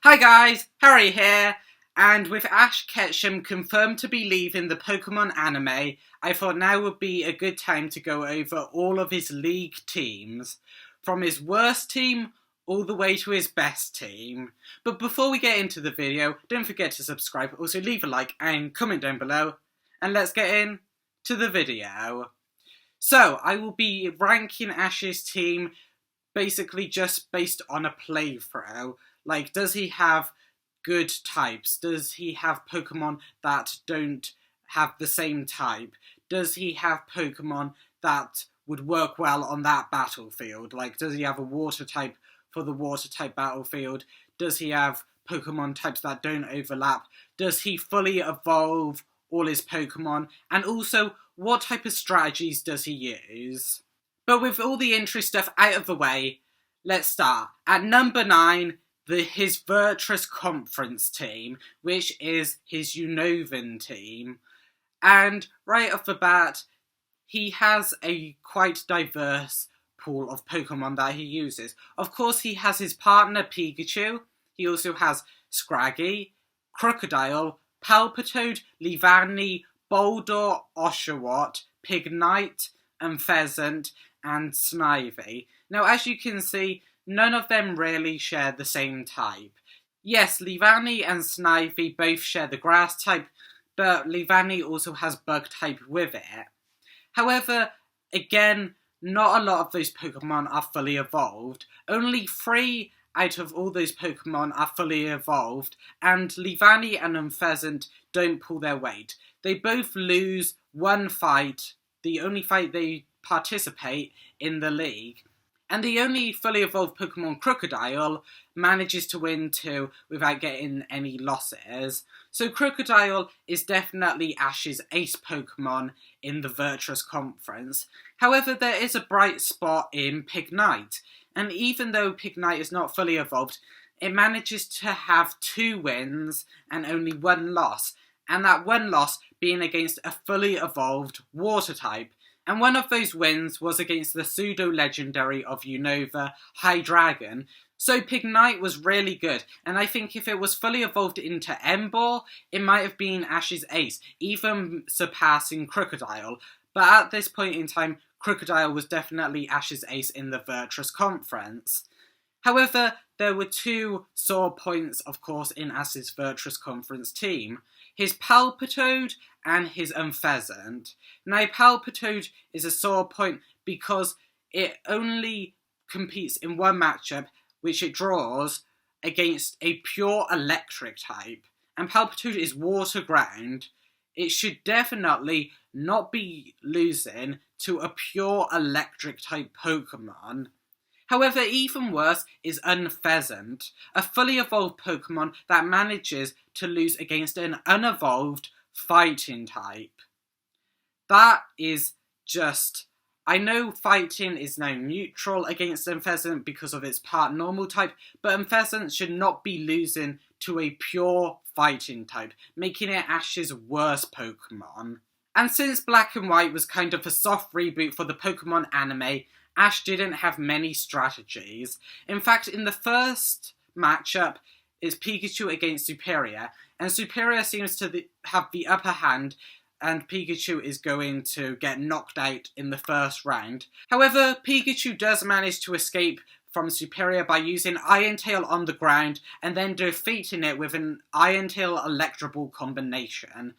Hi guys, Harry here, and with Ash Ketchum confirmed to be leaving the Pokemon anime, I thought now would be a good time to go over all of his league teams, from his worst team all the way to his best team. But before we get into the video, don't forget to subscribe, also leave a like and comment down below, and let's get into the video. So, I will be ranking Ash's team basically just based on a playthrough. Like, does he have good types? Does he have Pokemon that don't have the same type? Does he have Pokemon that would work well on that battlefield? Like, does he have a water type for the water type battlefield? Does he have Pokemon types that don't overlap? Does he fully evolve all his Pokemon? And also, what type of strategies does he use? But with all the intro stuff out of the way, let's start. At number 9, his Vertress Confernce team, which is his Unovan team. And right off the bat, he has a quite diverse pool of Pokemon that he uses. Of course, he has his partner Pikachu. He also has Scraggy, Crocodile, Palpitoad, Leavanny, Boulder, Oshawott, Pignite, and Pheasant, and Snivy. Now, as you can see, none of them really share the same type. Yes, Leavanny and Snivy both share the grass type, but Leavanny also has bug type with it. However, again, not a lot of those Pokemon are fully evolved. Only 3 out of all those Pokemon are fully evolved, and Leavanny and Pheasant don't pull their weight. They both lose one fight, the only fight they participate in the league. And the only fully evolved Pokemon, Crocodile, manages to win 2 without getting any losses. So Crocodile is definitely Ash's ace Pokemon in the Vertress Conference. However, there is a bright spot in Pignite. And even though Pignite is not fully evolved, it manages to have 2 wins and only 1 loss. And that 1 loss being against a fully evolved water type. And one of those wins was against the pseudo-legendary of Unova, Hydreigon. So Pignite was really good, and I think if it was fully evolved into Emboar, it might have been Ash's ace, even surpassing Crocodile. But at this point in time, Crocodile was definitely Ash's ace in the Vertress Conference. However, there were 2 sore points, of course, in Ash's Vertress Conference team. His Palpitoad and his Pheasant. Now, Palpitoad is a sore point because it only competes in one matchup, which it draws against a pure electric type. And Palpitoad is water ground. It should definitely not be losing to a pure electric type Pokemon. However, even worse is Pheasant, a fully evolved Pokemon that manages to lose against an unevolved fighting type. That is just... I know fighting is now neutral against Pheasant because of its part normal type, but Pheasant should not be losing to a pure fighting type, making it Ash's worst Pokemon. And since Black and White was kind of a soft reboot for the Pokemon anime, Ash didn't have many strategies. In fact, in the first matchup is Pikachu against Superior, and Superior seems to have the upper hand, and Pikachu is going to get knocked out in the first round. However, Pikachu does manage to escape from Superior by using Iron Tail on the ground, and then defeating it with an Iron Tail Electro Ball combination.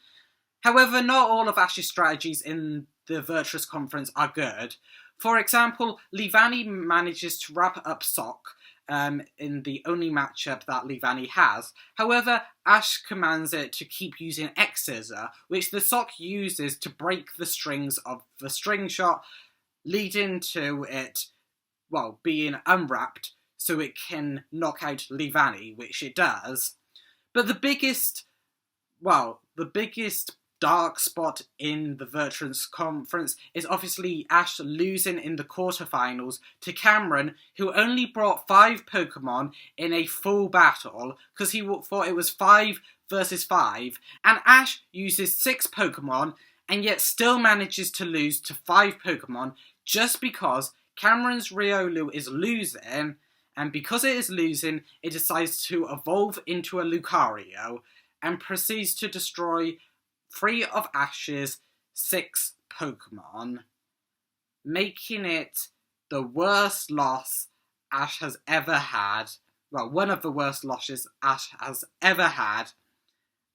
However, not all of Ash's strategies in the Vertress Conference are good. For example, Leavanny manages to wrap up Sock in the only matchup that Leavanny has. However, Ash commands it to keep using X-Scissor, which the Sock uses to break the strings of the String Shot, leading to it, well, being unwrapped so it can knock out Leavanny, which it does. But the biggest dark spot in the Vertress Conference is obviously Ash losing in the quarterfinals to Cameron, who only brought 5 Pokemon in a full battle because he thought it was 5 versus 5, and Ash uses 6 Pokemon and yet still manages to lose to 5 Pokemon just because Cameron's Riolu is losing and because it is losing, it decides to evolve into a Lucario and proceeds to destroy 3 of Ash's 6 Pokemon, making it the worst loss Ash has ever had. Well, one of the worst losses Ash has ever had,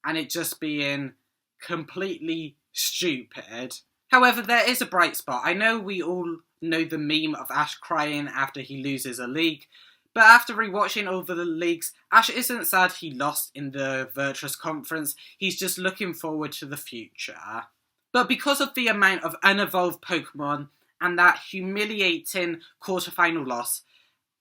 and it just being completely stupid. However, there is a bright spot. I know we all know the meme of Ash crying after he loses a league, but after rewatching all the leagues, Ash isn't sad he lost in the Vertress conference, he's just looking forward to the future. But because of the amount of unevolved Pokemon and that humiliating quarterfinal loss,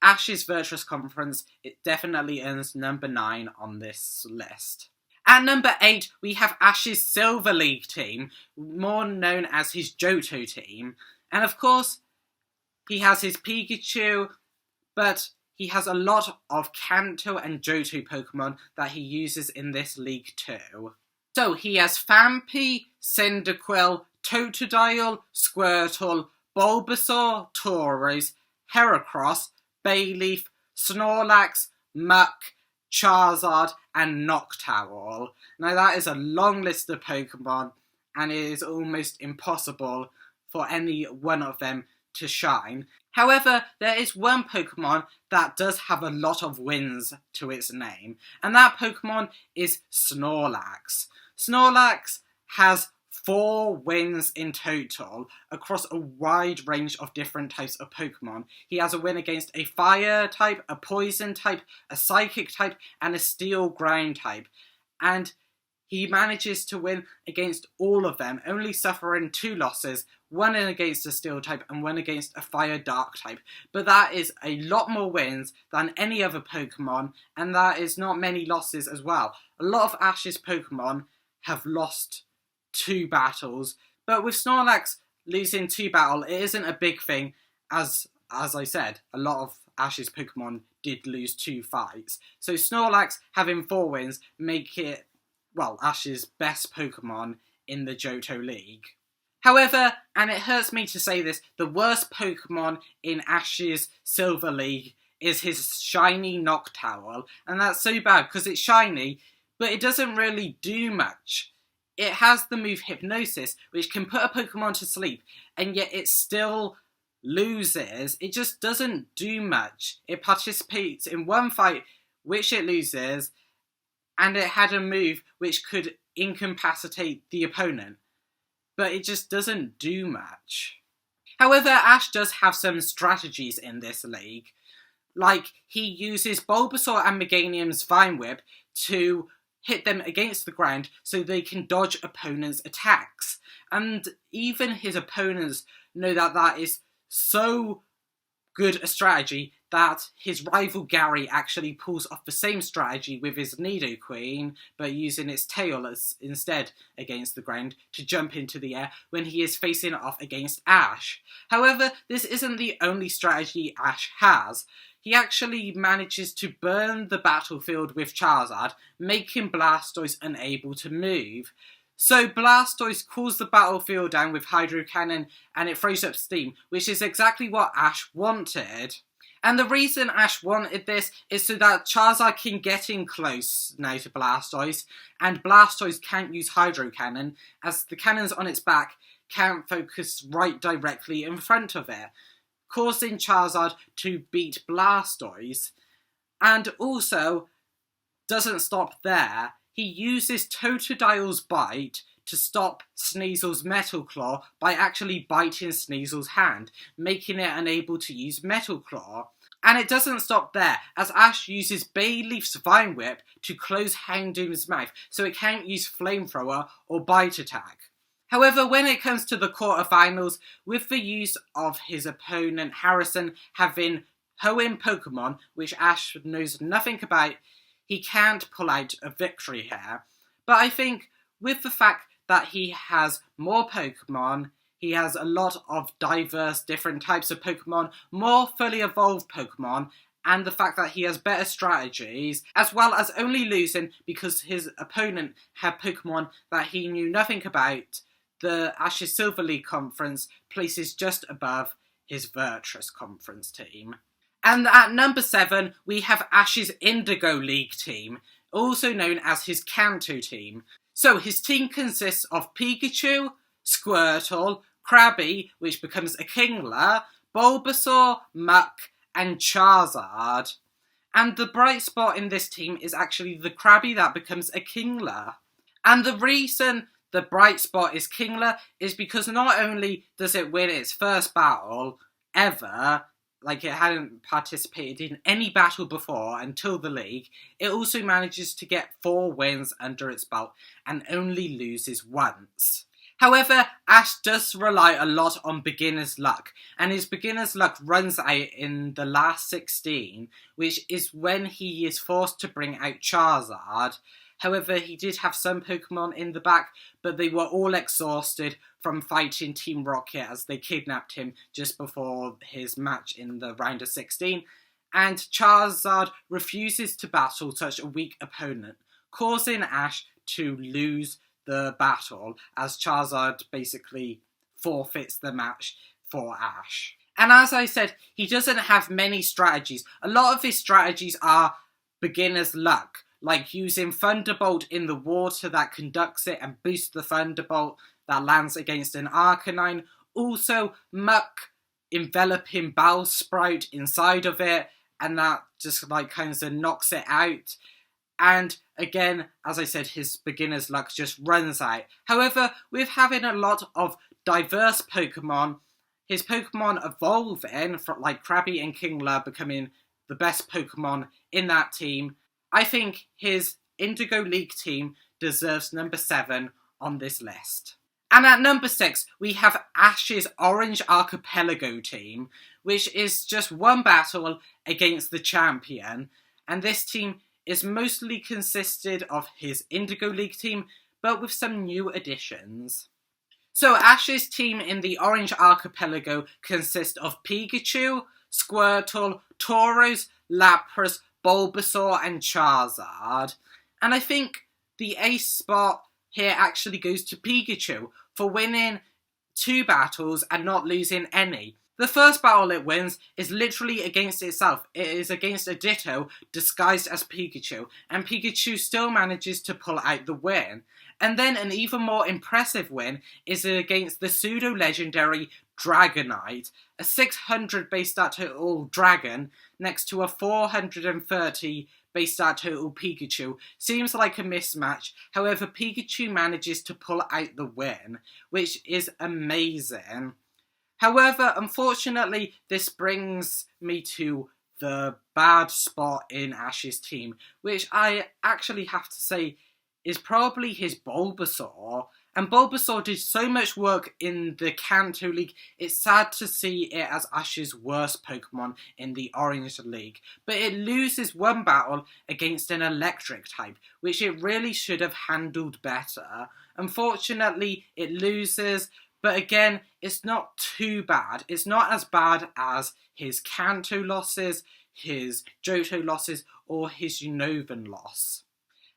Ash's Vertress conference, it definitely earns number 9 on this list. At number 8, we have Ash's Silver League team, more known as his Johto team. And of course, he has his Pikachu, but he has a lot of Kanto and Johto Pokemon that he uses in this league too. So he has Phanpy, Cyndaquil, Totodile, Squirtle, Bulbasaur, Tauros, Heracross, Bayleaf, Snorlax, Muck, Charizard, and Noctowl. Now that is a long list of Pokemon, and it is almost impossible for any one of them to shine. However, there is one Pokemon that does have a lot of wins to its name, and that Pokemon is Snorlax. Snorlax has 4 wins in total across a wide range of different types of Pokemon. He has a win against a Fire type, a Poison type, a Psychic type, and a Steel Ground type. And he manages to win against all of them, only suffering 2 losses, one against a Steel type and one against a Fire Dark type. But that is a lot more wins than any other Pokemon, and that is not many losses as well. A lot of Ash's Pokemon have lost 2 battles, but with Snorlax losing 2 battles, it isn't a big thing, as I said, a lot of Ash's Pokemon did lose 2 fights. So Snorlax having 4 wins make it, well, Ash's best Pokemon in the Johto League. However, and it hurts me to say this, the worst Pokemon in Ash's Silver League is his shiny Noctowl, and that's so bad because it's shiny, but it doesn't really do much. It has the move Hypnosis, which can put a Pokemon to sleep, and yet it still loses. It just doesn't do much. It participates in one fight, which it loses, and it had a move which could incapacitate the opponent. But it just doesn't do much. However, Ash does have some strategies in this league. Like, he uses Bulbasaur and Meganium's Vine Whip to hit them against the ground so they can dodge opponents' attacks. And even his opponents know that that is so good a strategy that his rival Gary actually pulls off the same strategy with his Nidoqueen, but using its tail instead against the ground to jump into the air when he is facing off against Ash. However, this isn't the only strategy Ash has. He actually manages to burn the battlefield with Charizard, making Blastoise unable to move. So Blastoise cools the battlefield down with Hydro Cannon and it throws up steam, which is exactly what Ash wanted. And the reason Ash wanted this is so that Charizard can get in close now to Blastoise, and Blastoise can't use Hydro Cannon, as the cannons on its back can't focus right directly in front of it, causing Charizard to beat Blastoise. And also, doesn't stop there, he uses Totodile's Bite to stop Sneasel's Metal Claw by actually biting Sneasel's hand, making it unable to use Metal Claw. And it doesn't stop there, as Ash uses Bayleaf's Vine Whip to close Houndoom's mouth so it can't use Flamethrower or Bite Attack. However, when it comes to the quarterfinals, with the use of his opponent Harrison having Hoenn Pokemon, which Ash knows nothing about, he can't pull out a victory here. But I think with the fact that he has more Pokemon, he has a lot of diverse different types of Pokemon, more fully evolved Pokemon, and the fact that he has better strategies, as well as only losing because his opponent had Pokemon that he knew nothing about, the Ash's Silver League conference places just above his Vertress conference team. And at number 7, we have Ash's Indigo League team, also known as his Kanto team. So his team consists of Pikachu, Squirtle, Krabby, which becomes a Kingler, Bulbasaur, Muck, and Charizard. And the bright spot in this team is actually the Krabby that becomes a Kingler. And the reason the bright spot is Kingler is because not only does it win its first battle ever, like it hadn't participated in any battle before until the league, it also manages to get 4 wins under its belt and only loses once. However, Ash does rely a lot on beginner's luck, and his beginner's luck runs out in the last 16, which is when he is forced to bring out Charizard. However, he did have some Pokemon in the back, but they were all exhausted from fighting Team Rocket as they kidnapped him just before his match in the round of 16, and Charizard refuses to battle such a weak opponent, causing Ash to lose the battle as Charizard basically forfeits the match for Ash. And as I said, he doesn't have many strategies. A lot of his strategies are beginner's luck, like using Thunderbolt in the water that conducts it and boosts the Thunderbolt that lands against an Arcanine. Also, Muck enveloping Bellsprout inside of it, and that just like kind of knocks it out. And again, as I said, his beginner's luck just runs out. However, with having a lot of diverse Pokemon, his Pokemon evolving, like Krabby and Kingler becoming the best Pokemon in that team, I think his Indigo League team deserves number 7 on this list. And at number 6, we have Ash's Orange Archipelago team, which is just one battle against the champion. And this team is mostly consisted of his Indigo League team, but with some new additions. So Ash's team in the Orange Archipelago consists of Pikachu, Squirtle, Tauros, Lapras, Bulbasaur, and Charizard. And I think the ace spot here actually goes to Pikachu for winning 2 battles and not losing any. The first battle it wins is literally against itself. It is against a Ditto disguised as Pikachu, and Pikachu still manages to pull out the win. And then an even more impressive win is against the pseudo-legendary Dragonite, a 600 base stat total dragon next to a 430 base stat total Pikachu. Seems like a mismatch, however Pikachu manages to pull out the win, which is amazing. However, unfortunately, this brings me to the bad spot in Ash's team, which I actually have to say is probably his Bulbasaur. And Bulbasaur did so much work in the Kanto League, it's sad to see it as Ash's worst Pokemon in the Orange League. But it loses one battle against an Electric type, which it really should have handled better. Unfortunately, it loses. But again, it's not too bad. It's not as bad as his Kanto losses, his Johto losses, or his Unova loss.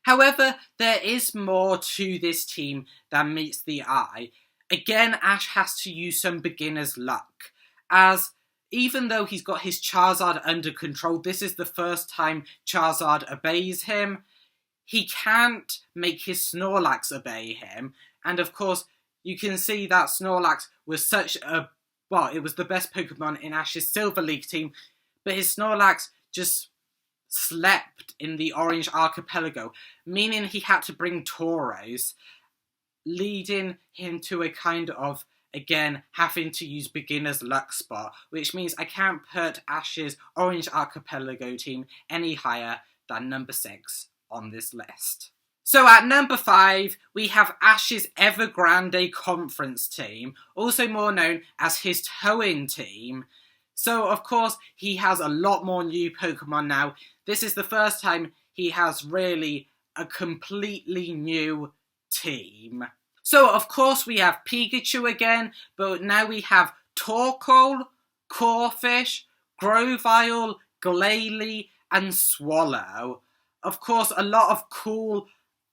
However, there is more to this team than meets the eye. Again, Ash has to use some beginner's luck, as even though he's got his Charizard under control, this is the first time Charizard obeys him. He can't make his Snorlax obey him, and of course, you can see that Snorlax was it was the best Pokemon in Ash's Silver League team, but his Snorlax just slept in the Orange Archipelago, meaning he had to bring Tauros, leading him to a kind of, again, having to use beginner's luck spot, which means I can't put Ash's Orange Archipelago team any higher than number 6 on this list. So at number 5, we have Ash's Grande Confernce team, also more known as his Towing team. So of course, he has a lot more new Pokemon now. This is the first time he has really a completely new team. So of course we have Pikachu again, but now we have Torkoal, Corphish, Grovyle, Glalie, and Swallow. Of course, a lot of cool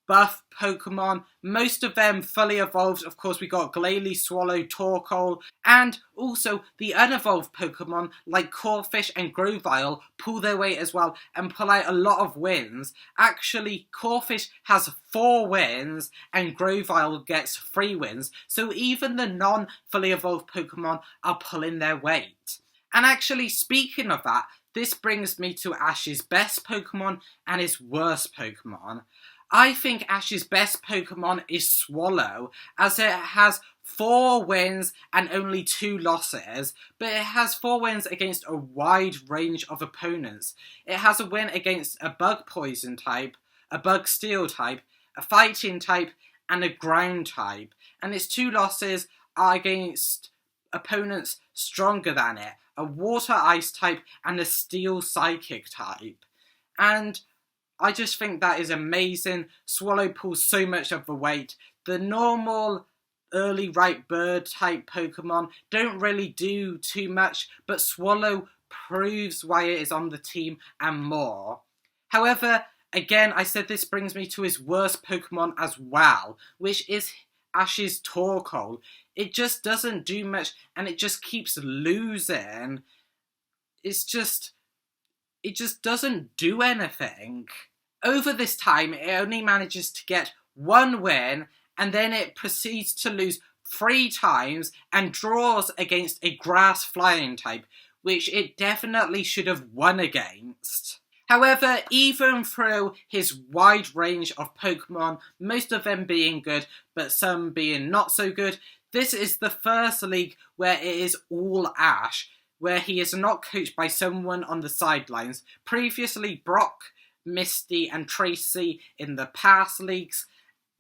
buff Pokemon, most of them fully evolved. Of course, we got Glalie, Swallow, Torkoal, and also the unevolved Pokemon like Corphish and Grovyle pull their weight as well and pull out a lot of wins. Actually, Corphish has 4 wins and Grovyle gets 3 wins, so even the non-fully evolved Pokemon are pulling their weight. And actually, speaking of that, this brings me to Ash's best Pokemon and his worst Pokemon. I think Ash's best Pokemon is Swallow, as it has 4 wins and only 2 losses, but it has 4 wins against a wide range of opponents. It has a win against a Bug Poison type, a Bug Steel type, a Fighting type, and a Ground type, and its 2 losses are against opponents stronger than it, a Water Ice type and a Steel Psychic type. And I just think that is amazing. Swallow pulls so much of the weight. The normal early right bird type Pokemon don't really do too much, but Swallow proves why it is on the team and more. However, again, I said this brings me to his worst Pokemon as well, which is Ash's Torkoal. It just doesn't do much and it just keeps losing. It just doesn't do anything. Over this time, it only manages to get 1 win, and then it proceeds to lose 3 times and draws against a grass flying type, which it definitely should have won against. However, even through his wide range of Pokemon, most of them being good, but some being not so good, this is the first league where it is all Ash, where he is not coached by someone on the sidelines. Previously, Brock, Misty and Tracy in the past leagues,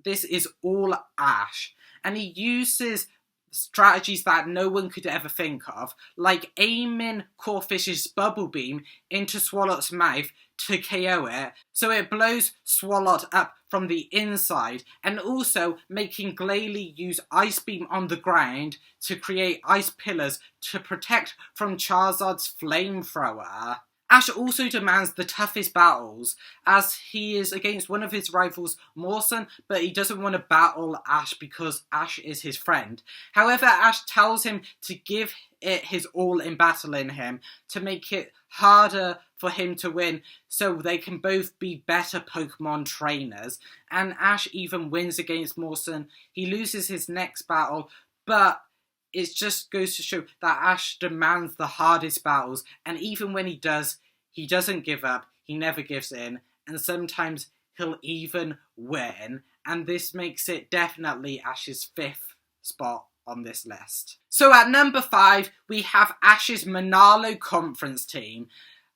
this is all Ash. And he uses strategies that no one could ever think of, like aiming Corphish's Bubble Beam into Swalot's mouth to KO it, so it blows Swalot up from the inside, and also making Glalie use Ice Beam on the ground to create ice pillars to protect from Charizard's flamethrower. Ash also demands the toughest battles, as he is against one of his rivals, Mawson, but he doesn't want to battle Ash because Ash is his friend. However, Ash tells him to give it his all in battling him, to make it harder for him to win, so they can both be better Pokemon trainers. And Ash even wins against Mawson. He loses his next battle, but it just goes to show that Ash demands the hardest battles, and even when he does, he doesn't give up, he never gives in, and sometimes he'll even win, and this makes it definitely Ash's 5th spot on this list. So at number 5, we have Ash's Manalo Conference team,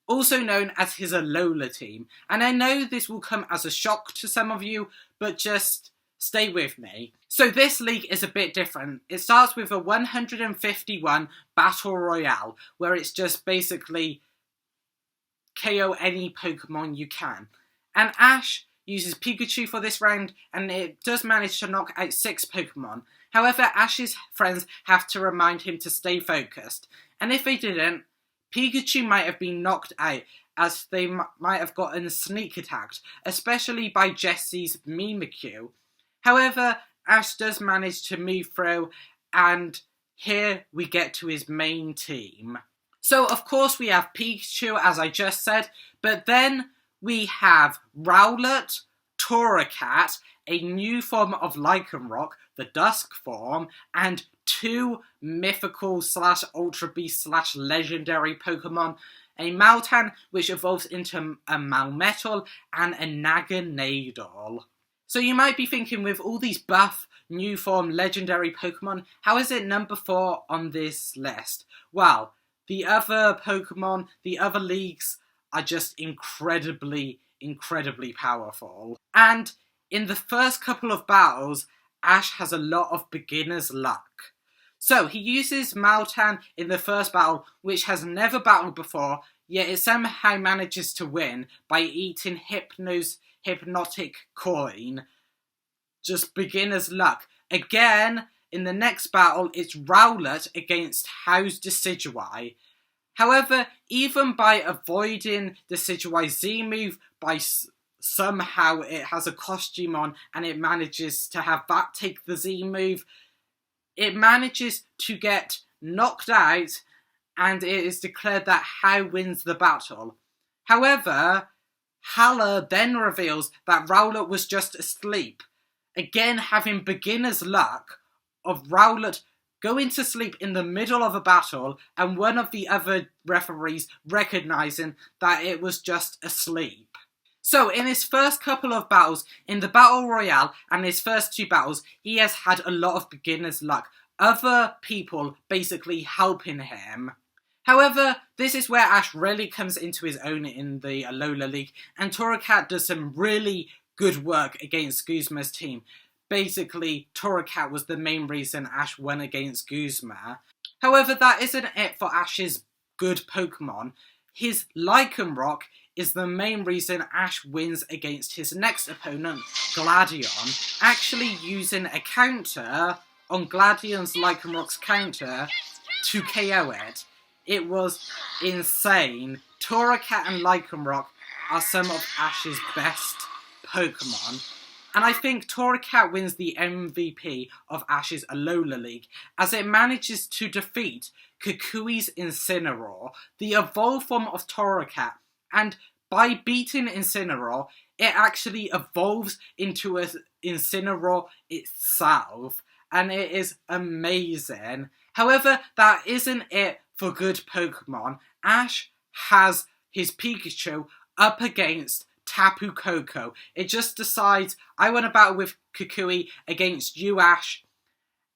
also known as his Alola team, and I know this will come as a shock to some of you, but just stay with me. So this league is a bit different. It starts with a 151 Battle Royale, where it's just basically KO any Pokemon you can. And Ash uses Pikachu for this round, and it does manage to knock out 6 Pokemon. However, Ash's friends have to remind him to stay focused. And if they didn't, Pikachu might have been knocked out, as they might have gotten sneak attacked, especially by Jessie's Mimikyu. However, Ash does manage to move through, and here we get to his main team. So, of course, we have Pikachu, as I just said, but then we have Rowlet, Torracat, a new form of Lycanroc, the Dusk form, and 2 mythical / Ultra Beast / legendary Pokemon, a Maltan, which evolves into a Malmetal, and a Naganadel. So you might be thinking, with all these buff, new form, legendary Pokemon, how is it number 4 on this list? Well, the other Pokemon, the other leagues are just incredibly powerful. And in the first couple of battles, Ash has a lot of beginner's luck. So he uses Maltan in the first battle, which has never battled before, yet it somehow manages to win by eating Hypnotic Coin. Just beginner's luck. Again, in the next battle, it's Rowlet against How's Decidueye. However, even by avoiding Decidueye's Z-move by somehow it has a costume on and it manages to have that take the Z move. It manages to get knocked out and it is declared that Hao wins the battle. However, Hala then reveals that Rowlet was just asleep, again having beginner's luck of Rowlet going to sleep in the middle of a battle and one of the other referees recognising that it was just asleep. So in his first couple of battles, in the Battle Royale and his first 2 battles, he has had a lot of beginner's luck. Other people basically helping him. However, this is where Ash really comes into his own in the Alola League, and Torracat does some really good work against Guzma's team. Basically, Torracat was the main reason Ash won against Guzma. However, that isn't it for Ash's good Pokemon. His Lycanroc is the main reason Ash wins against his next opponent, Gladion, actually using a counter on Gladion's Lycanroc's counter to KO it. It was insane. Torracat and Lycanroc are some of Ash's best Pokemon. And I think Torracat wins the MVP of Ash's Alola League, as it manages to defeat Kukui's Incineroar, the evolved form of Torracat, and by beating Incineroar, it actually evolves into an Incineroar itself, and it is amazing. However, that isn't it for good Pokemon. Ash has his Pikachu up against Tapu Koko. It just decides, I want to battle with Kukui against you, Ash.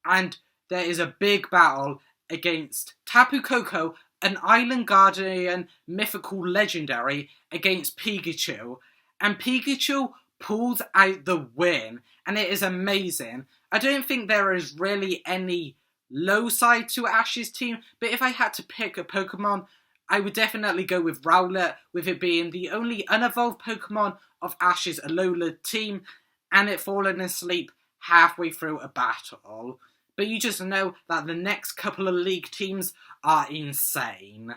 And there is a big battle against Tapu Koko, an Island Guardian mythical legendary, against Pikachu. And Pikachu pulls out the win. And it is amazing. I don't think there is really any low side to Ash's team, but if I had to pick a Pokemon, I would definitely go with Rowlet, with it being the only unevolved Pokemon of Ash's Alola team, and it falling asleep halfway through a battle. But you just know that the next couple of league teams are insane.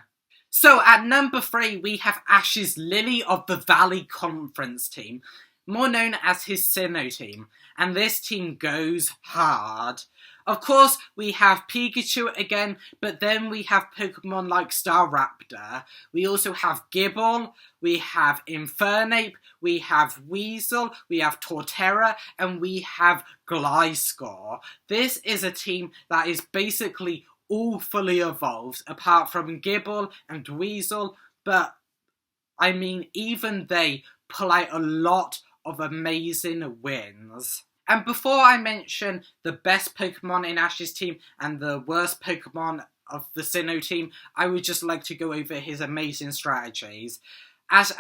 So at number 3, we have Ash's Lily of the Valley Conference team, more known as his Sinnoh team, and this team goes hard. Of course, we have Pikachu again, but then we have Pokemon like Staraptor. We also have Gible, we have Infernape, we have Weasel, we have Torterra, and we have Gliscor. This is a team that is basically all fully evolved, apart from Gible and Weasel, but I mean, even they pull out a lot of amazing wins. And before I mention the best Pokemon in Ash's team and the worst Pokemon of the Sinnoh team, I would just like to go over his amazing strategies. As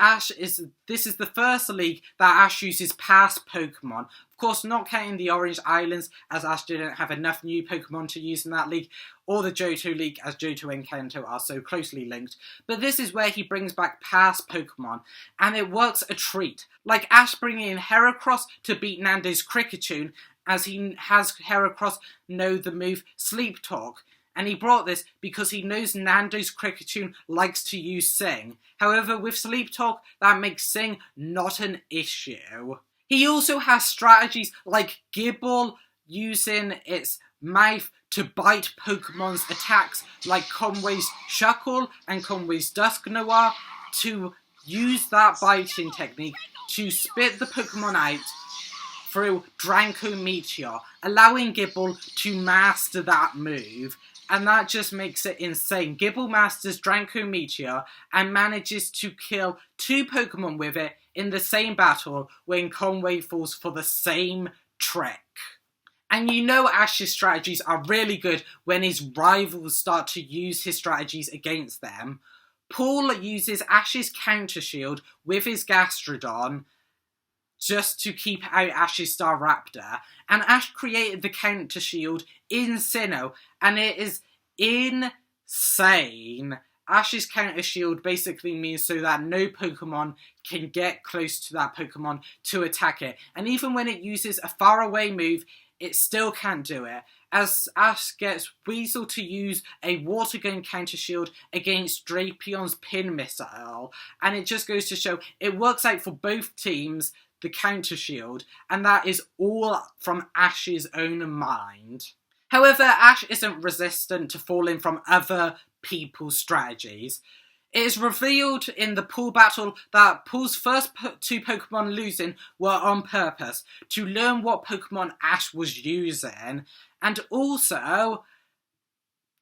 this is the first league that Ash uses past Pokemon. Of course, not counting the Orange Islands, as Ash didn't have enough new Pokemon to use in that league, or the Johto League, as Johto and Kanto are so closely linked. But this is where he brings back past Pokemon, and it works a treat. Like Ash bringing in Heracross to beat Nando's Kricketune, as he has Heracross know the move Sleep Talk. And he brought this because he knows Nando's Kricketune likes to use Sing. However, with Sleep Talk, that makes Sing not an issue. He also has strategies like Gible using its mouth to bite Pokemon's attacks, like Conway's Shuckle and Conway's Dusknoir, to use that biting technique to spit the Pokemon out through Dranko Meteor, allowing Gible to master that move. And that just makes it insane. Gible masters Dranko Meteor and manages to kill 2 Pokemon with it in the same battle when Conway falls for the same trick. And you know Ash's strategies are really good when his rivals start to use his strategies against them. Paul uses Ash's Counter Shield with his Gastrodon just to keep out Ash's Staraptor, and Ash created the Counter Shield in Sinnoh, and it is insane. Ash's Counter Shield basically means so that no Pokemon can get close to that Pokemon to attack it, and even when it uses a faraway move, it still can't do it, as Ash gets Weasel to use a water gun counter shield against Drapion's pin missile, and it just goes to show it works out for both teams, the counter shield, and that is all from Ash's own mind. However, Ash isn't resistant to falling from other people's strategies. It is revealed in the pool battle that Pool's first two Pokemon losing were on purpose, to learn what Pokemon Ash was using, and also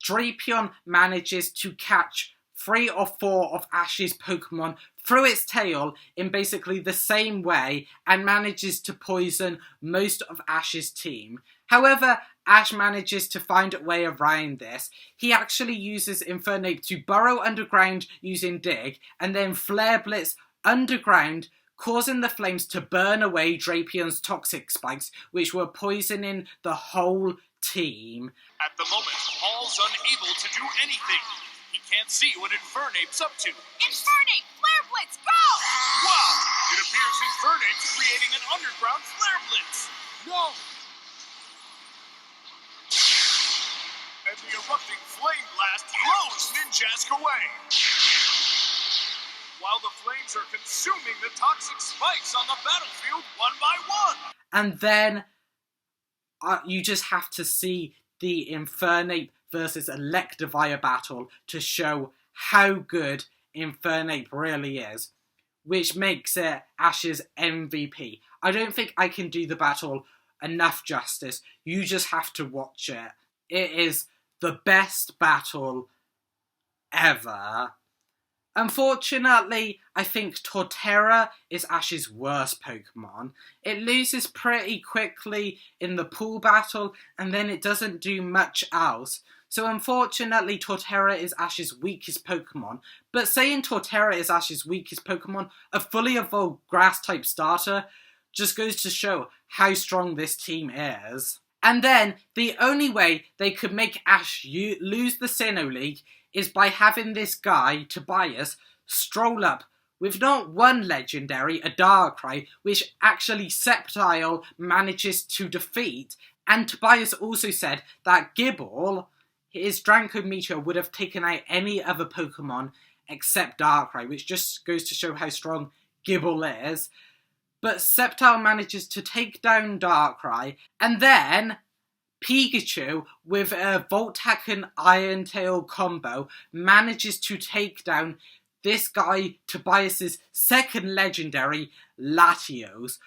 Drapion manages to catch 3 or 4 of Ash's Pokemon through its tail in basically the same way and manages to poison most of Ash's team. However, Ash manages to find a way around this. He actually uses Infernape to burrow underground using Dig, and then Flare Blitz underground, causing the flames to burn away Drapion's toxic spikes, which were poisoning the whole team. At the moment, Paul's unable to do anything. He can't see what Infernape's up to. Infernape, Flare Blitz, go! Wow! It appears Infernape's creating an underground Flare Blitz. No! And the erupting flame blast blows Ninjask away. While the flames are consuming the toxic spikes on the battlefield one by one. And then you just have to see the Infernape versus Electivire battle to show how good Infernape really is, which makes it Ash's MVP. I don't think I can do the battle enough justice. You just have to watch it. It is the best battle ever. Unfortunately, I think Torterra is Ash's worst Pokemon. It loses pretty quickly in the pool battle, and then it doesn't do much else. So unfortunately, Torterra is Ash's weakest Pokemon. But saying Torterra is Ash's weakest Pokemon, a fully evolved Grass-type starter, just goes to show how strong this team is. And then, the only way they could make Ash lose the Sinnoh League is by having this guy, Tobias, stroll up with not one legendary, a Darkrai, which actually Sceptile manages to defeat. And Tobias also said that Gible, his Dranko Meteor, would have taken out any other Pokemon except Darkrai, which just goes to show how strong Gible is. But Sceptile manages to take down Darkrai, and then Pikachu, with a Voltac and Iron Tail combo, manages to take down this guy, Tobias's second legendary, Latios.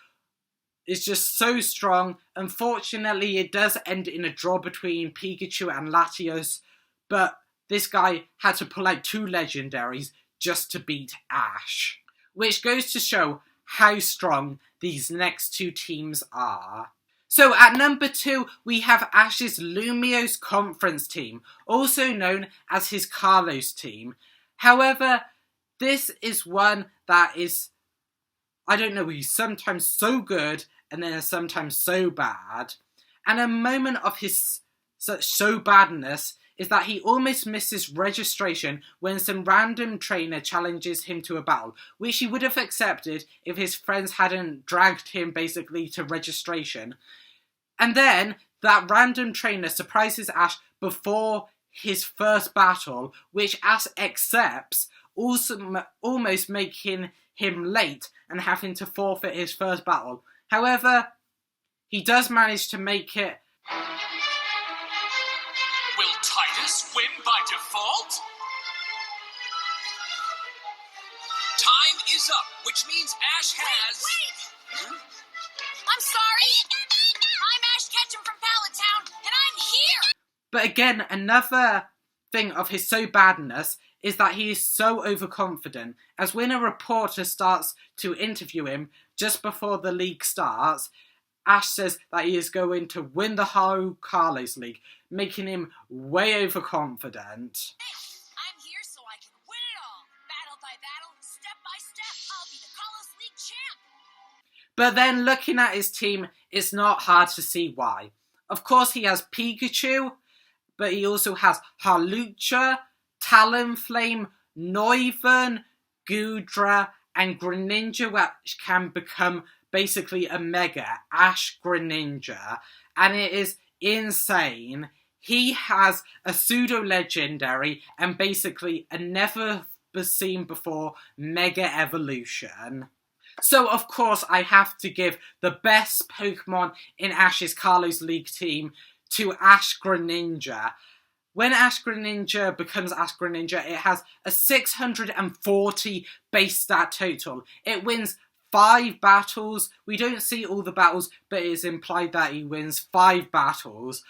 It's just so strong. Unfortunately, it does end in a draw between Pikachu and Latios, but this guy had to pull out 2 legendaries just to beat Ash, which goes to show how strong these next 2 teams are. So at number 2, we have Ash's Lumiose Confernce team, also known as his Carlos team. However, this is one that is, I don't know, he's sometimes so good and then sometimes so bad. And a moment of his such so badness is that he almost misses registration when some random trainer challenges him to a battle, which he would have accepted if his friends hadn't dragged him basically to registration. And then that random trainer surprises Ash before his first battle, which Ash accepts, also almost making him late and having to forfeit his first battle. However, he does manage to make it. Will Titus win by default? Time is up, which means Ash has... Wait! I'm sorry! I'm Ash Ketchum from Pallet Town, and I'm here! But again, another thing of his so badness is that he is so overconfident, as when a reporter starts to interview him just before the league starts, Ash says that he is going to win the whole Carlos League, making him way overconfident. I'm here so I can win it all. Battle by battle, step by step, I'll be the Carlos League champ. But then looking at his team, it's not hard to see why. Of course he has Pikachu, but he also has Hawlucha, Talonflame, Noivern, Goodra, and Greninja, which can become basically a Mega Ash Greninja, and it is insane. He has a pseudo-legendary and basically a never-seen-before Mega Evolution. So, of course, I have to give the best Pokemon in Ash's Carlos League team to Ash Greninja. When Ash Greninja becomes Ash Greninja, it has a 640 base stat total. It wins 5 battles. We don't see all the battles, but it is implied that he wins 5 battles.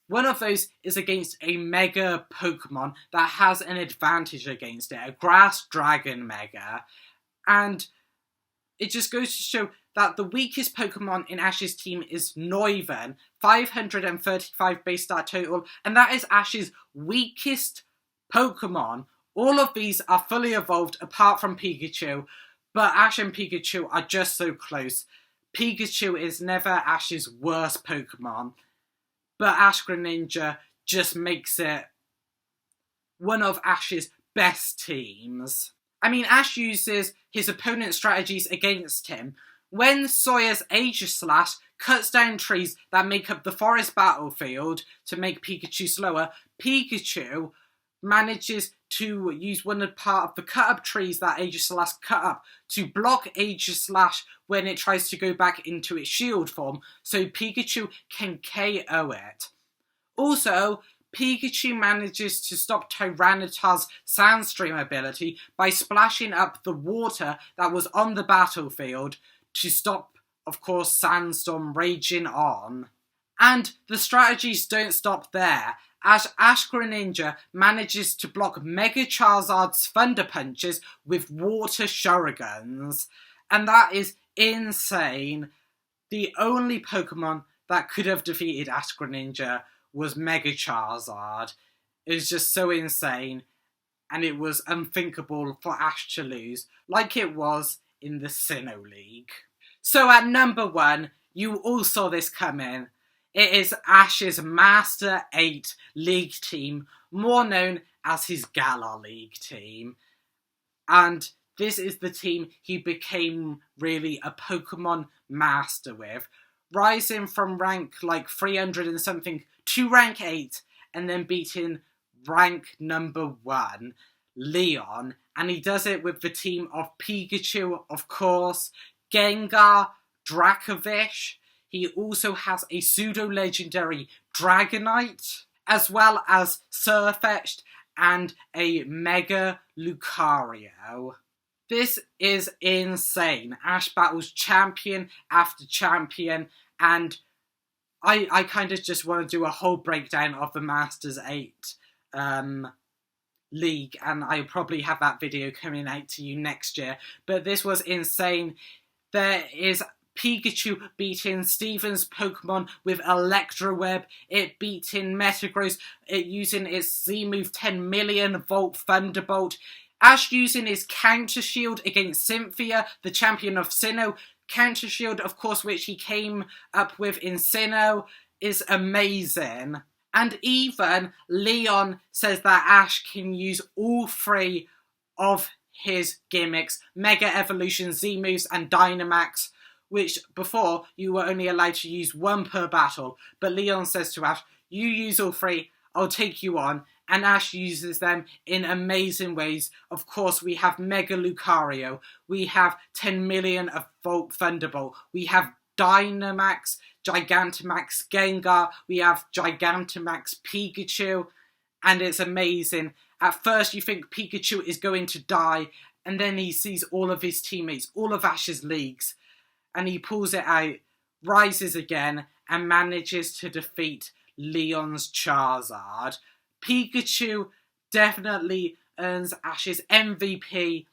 One of those is against a Mega Pokemon that has an advantage against it, a Grass Dragon Mega. And it just goes to show that the weakest Pokemon in Ash's team is Noivern, 535 base stat total, and that is Ash's weakest Pokemon. All of these are fully evolved apart from Pikachu, but Ash and Pikachu are just so close. Pikachu is never Ash's worst Pokemon, but Ash Greninja just makes it one of Ash's best teams. I mean, Ash uses his opponent's strategies against him. When Sawyer's Aegislash cuts down trees that make up the forest battlefield to make Pikachu slower, Pikachu manages to use one part of the cut-up trees that Aegislash cut up to block Aegislash when it tries to go back into its shield form, so Pikachu can KO it. Also, Pikachu manages to stop Tyranitar's Sandstream ability by splashing up the water that was on the battlefield to stop, of course, Sandstorm raging on. And the strategies don't stop there, as Ash Greninja manages to block Mega Charizard's Thunder Punches with Water Shurikens. And that is insane. The only Pokemon that could have defeated Ash Greninja was Mega Charizard. It was just so insane, and it was unthinkable for Ash to lose, like it was in the Sinnoh League. So at number 1, you all saw this coming. It is Ash's Master 8 League team, more known as his Galar League team. And this is the team he became really a Pokemon master with, rising from rank like 300 and something to rank 8, and then beating rank number 1, Leon. And he does it with the team of Pikachu, of course, Gengar, Dracovish. He also has a pseudo-legendary Dragonite, as well as Sirfetch'd and a Mega Lucario. This is insane. Ash battles champion after champion, and I kind of just want to do a whole breakdown of the Masters 8 League, and I'll probably have that video coming out to you next year. But this was insane. There is Pikachu beating Steven's Pokemon with Electroweb. It beating Metagross using its Z-move 10 million volt Thunderbolt. Ash using his Counter Shield against Cynthia, the champion of Sinnoh. Counter Shield, of course, which he came up with in Sinnoh, is amazing. And even Leon says that Ash can use all 3 of his gimmicks, Mega Evolution, Z-moves and Dynamax, which before you were only allowed to use 1 per battle. But Leon says to Ash, you use all 3, I'll take you on. And Ash uses them in amazing ways. Of course, we have Mega Lucario. We have 10 million of Volt Thunderbolt. We have Dynamax, Gigantamax Gengar. We have Gigantamax Pikachu. And it's amazing. At first, you think Pikachu is going to die. And then he sees all of his teammates, all of Ash's leagues. And he pulls it out, rises again, and manages to defeat Leon's Charizard. Pikachu definitely earns Ash's MVP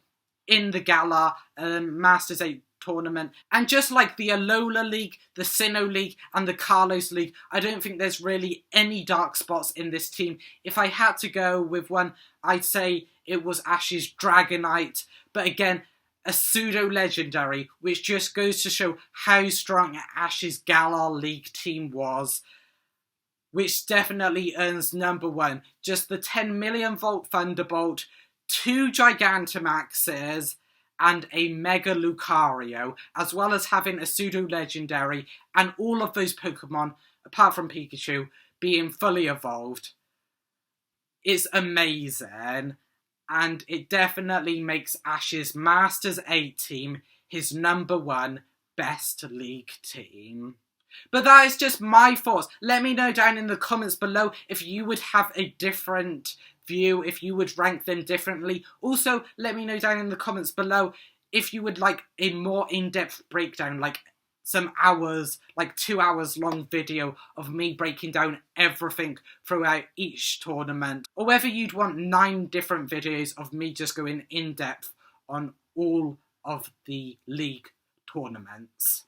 in the Galar Masters 8 tournament. And just like the Alola League, the Sinnoh League, and the Carlos League, I don't think there's really any dark spots in this team. If I had to go with one, I'd say it was Ash's Dragonite. But again, a pseudo-legendary, which just goes to show how strong Ash's Galar League team was, which definitely earns number 1. Just the 10 million volt Thunderbolt, 2 Gigantamaxes, and a Mega Lucario, as well as having a pseudo-legendary and all of those Pokemon, apart from Pikachu, being fully evolved. It's amazing, and it definitely makes Ash's Masters 8 team his #1 best league team. But that is just my thoughts. Let me know down in the comments below if you would have a different view, if you would rank them differently. Also, let me know down in the comments below if you would like a more in-depth breakdown, like some hours, like 2 hours long video of me breaking down everything throughout each tournament, or whether you'd want 9 different videos of me just going in depth on all of the league tournaments.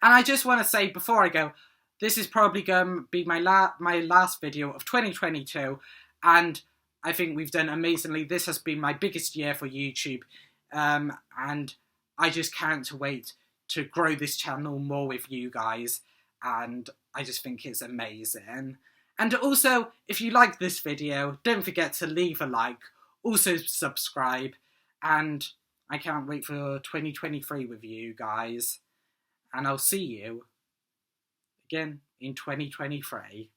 And I just want to say before I go, this is probably going to be my last video of 2022, and I think we've done amazingly. This has been my biggest year for YouTube, and I just can't wait to grow this channel more with you guys, and I just think it's amazing. And also, if you like this video, don't forget to leave a like, also subscribe, and I can't wait for 2023 with you guys. And I'll see you again in 2023.